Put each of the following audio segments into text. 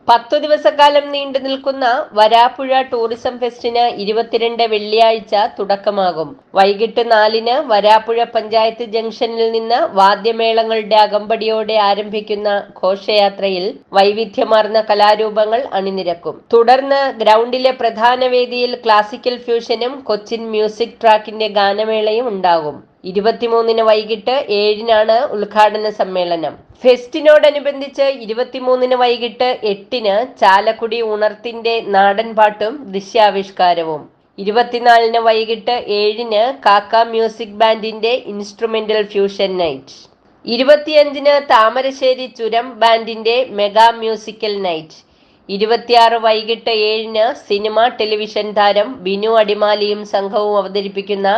10 ദിവസക്കാലം നീണ്ടു നിൽക്കുന്ന വരാപ്പുഴ ടൂറിസം ഫെസ്റ്റിന് 22 വെള്ളിയാഴ്ച തുടക്കമാകും. വൈകിട്ട് 4-ന് വരാപ്പുഴ പഞ്ചായത്ത് ജംഗ്ഷനിൽ നിന്ന് വാദ്യമേളങ്ങളുടെ അകമ്പടിയോടെ ആരംഭിക്കുന്ന ഘോഷയാത്രയിൽ വൈവിധ്യമാർന്ന കലാരൂപങ്ങൾ അണിനിരക്കും. തുടർന്ന് ഗ്രൗണ്ടിലെ പ്രധാന വേദിയിൽ ക്ലാസിക്കൽ ഫ്യൂഷനും കൊച്ചിൻ മ്യൂസിക് ട്രാക്കിന്റെ ഗാനമേളയും ഉണ്ടാകും. 23-ന് വൈകിട്ട് 7-നാണ് ഉദ്ഘാടന സമ്മേളനം. ഫെസ്റ്റിനോടനുബന്ധിച്ച് 23-ന് വൈകിട്ട് 8-ന് ചാലക്കുടി ഉണർത്തിന്റെ നാടൻപാട്ടും ദൃശ്യാവിഷ്കാരവും. 24-ന് വൈകിട്ട് 7-ന് കാക്ക മ്യൂസിക് ബാൻഡിന്റെ ഇൻസ്ട്രുമെന്റൽ ഫ്യൂഷൻ നൈറ്റ്. 25-ന് താമരശ്ശേരി ചുരം ബാൻഡിന്റെ മെഗാ മ്യൂസിക്കൽ നൈറ്റ്. 26 വൈകിട്ട് 7-ന് സിനിമ ടെലിവിഷൻ താരം ബിനു അടിമാലിയും സംഘവും അവതരിപ്പിക്കുന്ന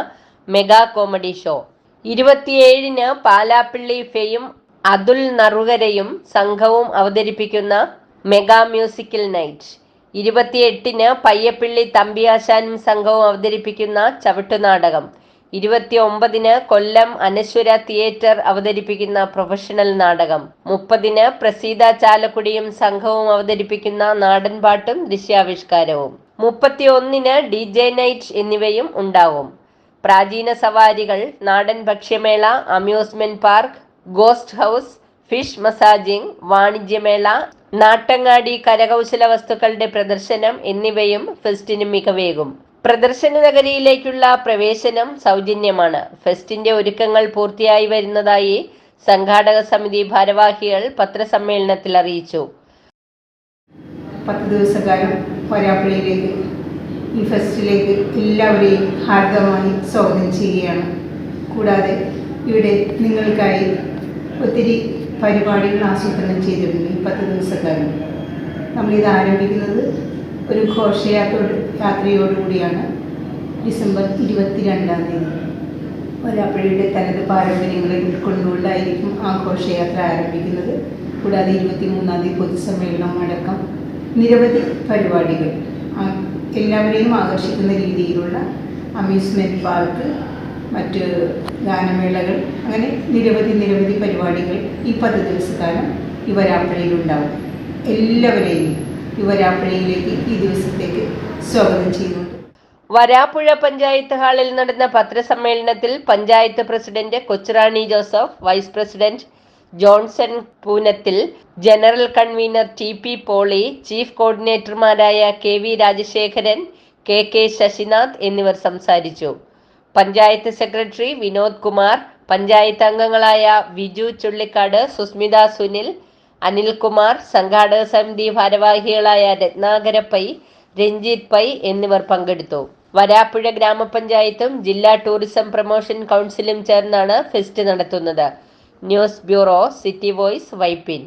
മെഗാ കോമഡി ഷോ. 27-ന് പാലാപ്പിള്ളി ഫെയും അതുൽ നറുകരയും സംഘവും അവതരിപ്പിക്കുന്ന മെഗാ മ്യൂസിക്കൽ നൈറ്റ്. 28-ന് പയ്യപ്പിള്ളി തമ്പിയാശാനും സംഘവും അവതരിപ്പിക്കുന്ന ചവിട്ടുനാടകം. 29-ന് കൊല്ലം അനശ്വര തിയേറ്റർ അവതരിപ്പിക്കുന്ന പ്രൊഫഷണൽ നാടകം. 30-ന് പ്രസീത ചാലക്കുടിയും സംഘവും അവതരിപ്പിക്കുന്ന നാടൻപാട്ടും ദൃശ്യാവിഷ്കാരവും. 31-ന് DJ നൈറ്റ് എന്നിവയും ഉണ്ടാവും. പ്രാചീന സവാരികൾ, നാടൻ ഭക്ഷ്യമേള, amusement park, ghost house, fish massaging, വാണിജ്യമേള, നാട്ടങ്ങാടി കരകൗശല വസ്തുക്കളുടെ പ്രദർശനം എന്നിവയും ഫെസ്റ്റിന് മികവേകും. പ്രദർശന നഗരിയിലേക്കുള്ള പ്രവേശനം സൗജന്യമാണ്. ഫെസ്റ്റിന്റെ ഒരുക്കങ്ങൾ പൂർത്തിയായി വരുന്നതായി സംഘാടക സമിതി ഭാരവാഹികൾ പത്രസമ്മേളനത്തിൽ അറിയിച്ചു. 10 ദിവസക്കാലം വരാപ്പുഴയിലേക്ക് ഈ ഫെസ്റ്റിലേക്ക് എല്ലാവരെയും ഹാർദവമായി സ്വാഗതം ചെയ്യുകയാണ്. കൂടാതെ ഇവിടെ നിങ്ങൾക്കായി ഒത്തിരി പരിപാടികൾ ആസൂത്രണം ചെയ്തിട്ടുണ്ട്. ഈ 10 ദിവസക്കാലം നമ്മളിത് ആരംഭിക്കുന്നത് ഒരു ഘോഷയാത്രയോടുകൂടിയാണ്. ഡിസംബർ 22-ാം തീയതി വരാപ്പുഴയുടെ തനത് പാരമ്പര്യങ്ങളെ ഉൾക്കൊണ്ടുകൊണ്ടായിരിക്കും ആ ഘോഷയാത്ര ആരംഭിക്കുന്നത്. കൂടാതെ 23-ാം തീയതി പൊതുസമ്മേളനം അടക്കം നിരവധി പരിപാടികൾ, എല്ലാവരെയും ആകർഷിക്കുന്ന രീതിയിലുള്ള അമ്യൂസ്മെൻറ്റ് പാർക്ക്, മറ്റ് ഗാനമേളകൾ, അങ്ങനെ നിരവധി പരിപാടികൾ ഈ 10 ദിവസക്കാലം ഈ വരാപ്പുഴയിലുണ്ടാവും. എല്ലാവരെയും ഈ വരാപ്പുഴയിലേക്ക് ഈ ദിവസത്തേക്ക് സ്വാഗതം ചെയ്യുന്നുണ്ട്. വരാപ്പുഴ പഞ്ചായത്ത് ഹാളിൽ നടന്ന പത്രസമ്മേളനത്തിൽ panchayat president Kochurani Joseph, vice president Johnson Poonathil, general convener TP Poly, chief കോർഡിനേറ്റർമാരായ KV രാജശേഖരൻ, KK ശശിനാഥ് എന്നിവർ സംസാരിച്ചു. പഞ്ചായത്ത് സെക്രട്ടറി വിനോദ് കുമാർ, പഞ്ചായത്ത് അംഗങ്ങളായ വിജു ചുള്ളിക്കാട്, സുസ്മിത സുനിൽ, അനിൽകുമാർ, സംഘാടക സമിതി ഭാരവാഹികളായ രത്നാകര പൈ, രഞ്ജിത്ത് പൈ എന്നിവർ പങ്കെടുത്തു. വരാപ്പുഴ ഗ്രാമപഞ്ചായത്തും ജില്ലാ ടൂറിസം പ്രൊമോഷൻ കൗൺസിലും ചേർന്നാണ് ഫെസ്റ്റ് നടത്തുന്നത്. News bureau, city voice, Vypin.